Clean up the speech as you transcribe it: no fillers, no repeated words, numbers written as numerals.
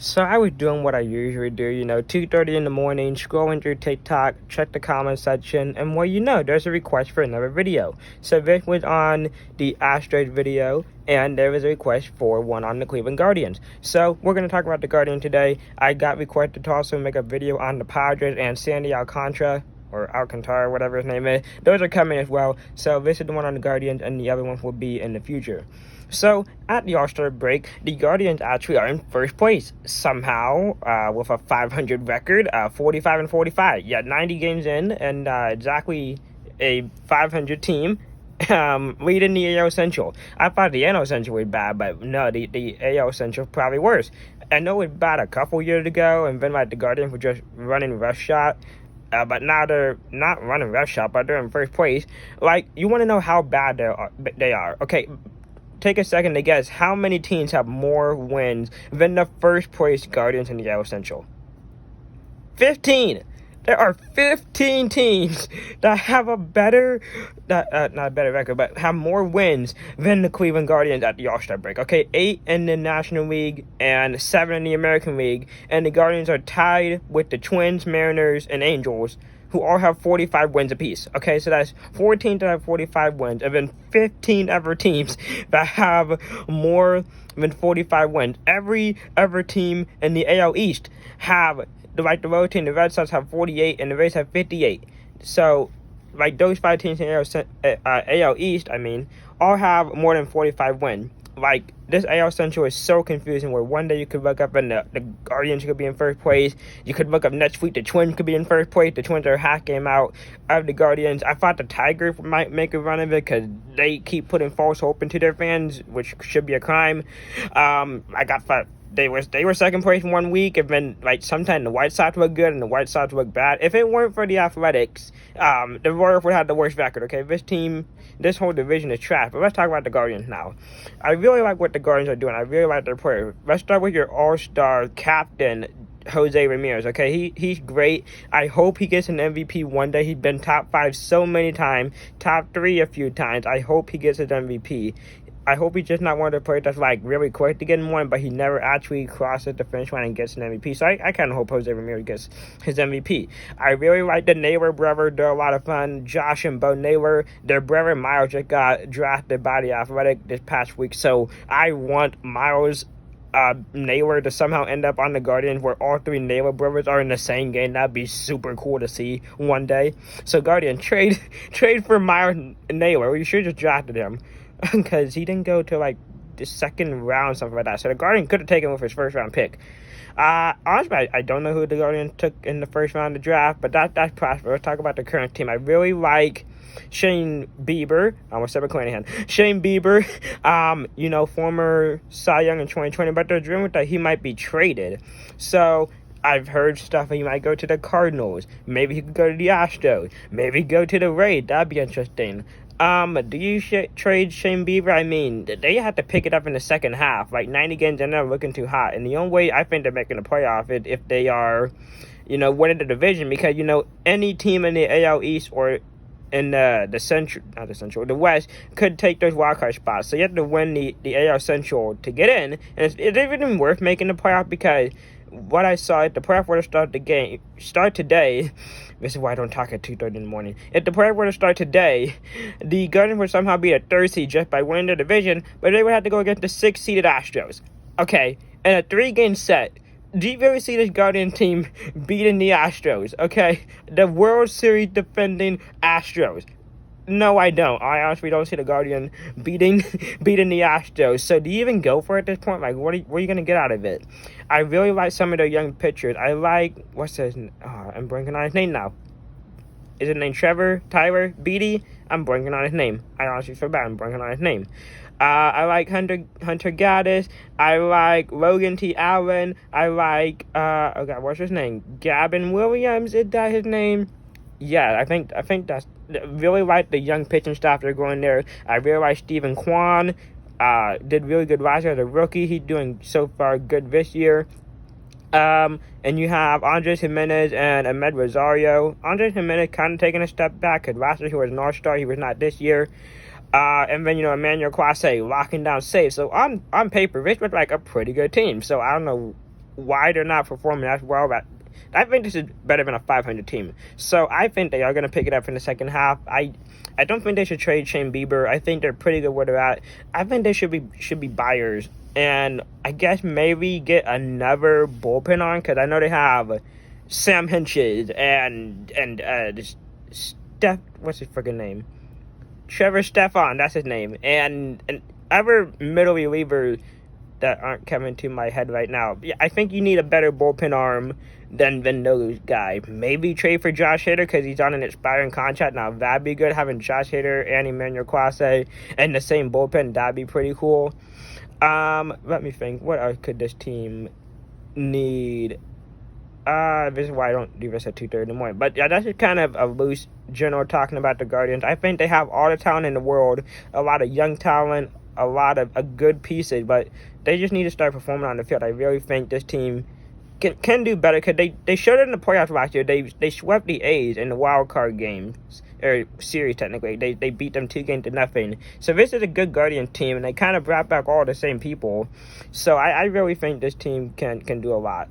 So I was doing what I usually do, 2:30 in the morning, scrolling through TikTok, check the comment section, and there's a request for another video. So this was on the Astros video, and there was a request for one on the Cleveland Guardians. So we're going to talk about the Guardians today. I got requested to also make a video on the Padres and Sandy Alcantara, or Alcantara, whatever his name is. Those are coming as well. So this is the one on the Guardians, and the other one will be in the future. So at the All-Star break, the Guardians actually are in first place somehow, with a 500 record, 45-45. Yeah, 90 games in, and exactly a 500 team. Leading the AL Central. I thought the NL Central was bad, but no, the AL Central probably worse. I know it was bad a couple years ago, and then the Guardians were just running roughshod. But now they're not running roughshod, but they're in first place. You want to know how bad they are. Okay, take a second to guess how many teams have more wins than the first place Guardians in the AL Central. 15. There are 15 teams that have a better, not a better record, but have more wins than the Cleveland Guardians at the All-Star break. Okay, 8 in the National League and 7 in the American League, and the Guardians are tied with the Twins, Mariners, and Angels, who all have 45 wins apiece. Okay, so that's 14 to have 45 wins, and then 15 other teams that have more than 45 wins. Every other team in the AL East have, the road team, the Red Sox have 48, and the Rays have 58. So, those 5 teams in AL East, all have more than 45 wins. This AL Central is so confusing, where one day you could look up and the Guardians could be in first place. You could look up next week, the Twins could be in first place. The Twins are a half game out of the Guardians. I thought the Tigers might make a run of it because they keep putting false hope into their fans, which should be a crime. They were second place in 1 week, and then sometimes the White Sox look good and the White Sox look bad. If it weren't for the Athletics, the Royals would have the worst record. Okay, this whole division is trash. But let's talk about the Guardians now. I really like what the Guardians are doing. I really like their players. Let's start with your all-star captain, Jose Ramirez. Okay, he's great. I hope he gets an MVP one day. He's been top 5 so many times, top 3 a few times. I hope he gets his MVP. I hope he's just not one of the players that's really quick to get in one, but he never actually crosses the finish line and gets an MVP. So I kind of hope Jose Ramirez gets his MVP. I really like the Naylor brothers. They're a lot of fun. Josh and Bo Naylor. Their brother Miles just got drafted by the Athletic this past week. So I want Miles Naylor to somehow end up on the Guardians, where all 3 Naylor brothers are in the same game. That'd be super cool to see one day. So Guardian, trade for Miles Naylor. You should have just drafted him, because he didn't go to the second round, something like that. So the Guardian could have taken him with his first round pick. Honestly, I don't know who the Guardian took in the first round of the draft, but that's possible. Let's talk about the current team. I really like Shane Bieber. I almost said McClanahan. Shane Bieber, former Cy Young in 2020, but there's rumors that he might be traded. So I've heard stuff that he might go to the Cardinals. Maybe he could go to the Astros. Maybe go to the Rays. That'd be interesting. Do you trade Shane Bieber? They have to pick it up in the second half. 90 games in, they're looking too hot. And the only way I think they're making the playoff is if they are, winning the division. Because, any team in the AL East or in the West could take those wildcard spots. So you have to win the AL Central to get in. And it's even worth making the playoff, because what I saw, if the playoff were to start today, this is why I don't talk at 2:30 in the morning. If the playoff were to start today, the Guardians would somehow be a 3rd seed just by winning the division, but they would have to go against the 6th seeded Astros. Okay, in a 3-game set, do you really see this Guardian team beating the Astros? Okay, the World Series defending Astros. No, I don't. I honestly don't see the Guardian beating the Astros. So do you even go for it at this point? What are you going to get out of it? I really like some of their young pitchers. I like, what's his name? I'm blanking on his name now. Is his name Trevor? Tyler? Beatty? I'm blanking on his name. I honestly feel bad. I'm blanking on his name. I like Hunter Gaddis. I like Logan T. Allen. I like, what's his name? Gavin Williams? Is that his name? Yeah, I think that's, really like the young pitching staff they're going there. I really like Stephen Kwan. Did really good last year as a rookie. He's doing so far good this year. And you have Andres Gimenez and Ahmed Rosario. Andres Gimenez kind of taking a step back, because last year he was an all-star. He was not this year. And then, Emmanuel Clase locking down safe. So on paper, this was a pretty good team. So I don't know why they're not performing as well. But I think this is better than a 500 team. So I think they are going to pick it up in the second half. I don't think they should trade Shane Bieber. I think they're pretty good where they're at. I think they should be buyers. And I guess maybe get another bullpen on, because I know they have Sam Hinches and what's his freaking name? Trevor Stefan, that's his name. And other middle relievers that aren't coming to my head right now. Yeah, I think you need a better bullpen arm than those guys. Maybe trade for Josh Hader because he's on an expiring contract. Now, that'd be good, having Josh Hader and Emmanuel Clase in the same bullpen. That'd be pretty cool. Let me think. What else could this team need? This is why I don't do this at 2:30 in the morning. But yeah, that's just kind of a loose general talking about the Guardians. I think they have all the talent in the world, a lot of young talent, a lot of good pieces, but they just need to start performing on the field. I really think this team can do better, because they showed it in the playoffs last year. They swept the A's in the wild card games, or series technically. They beat them 2-0. So this is a good Guardian team, and they kind of brought back all the same people. So I really think this team can do a lot.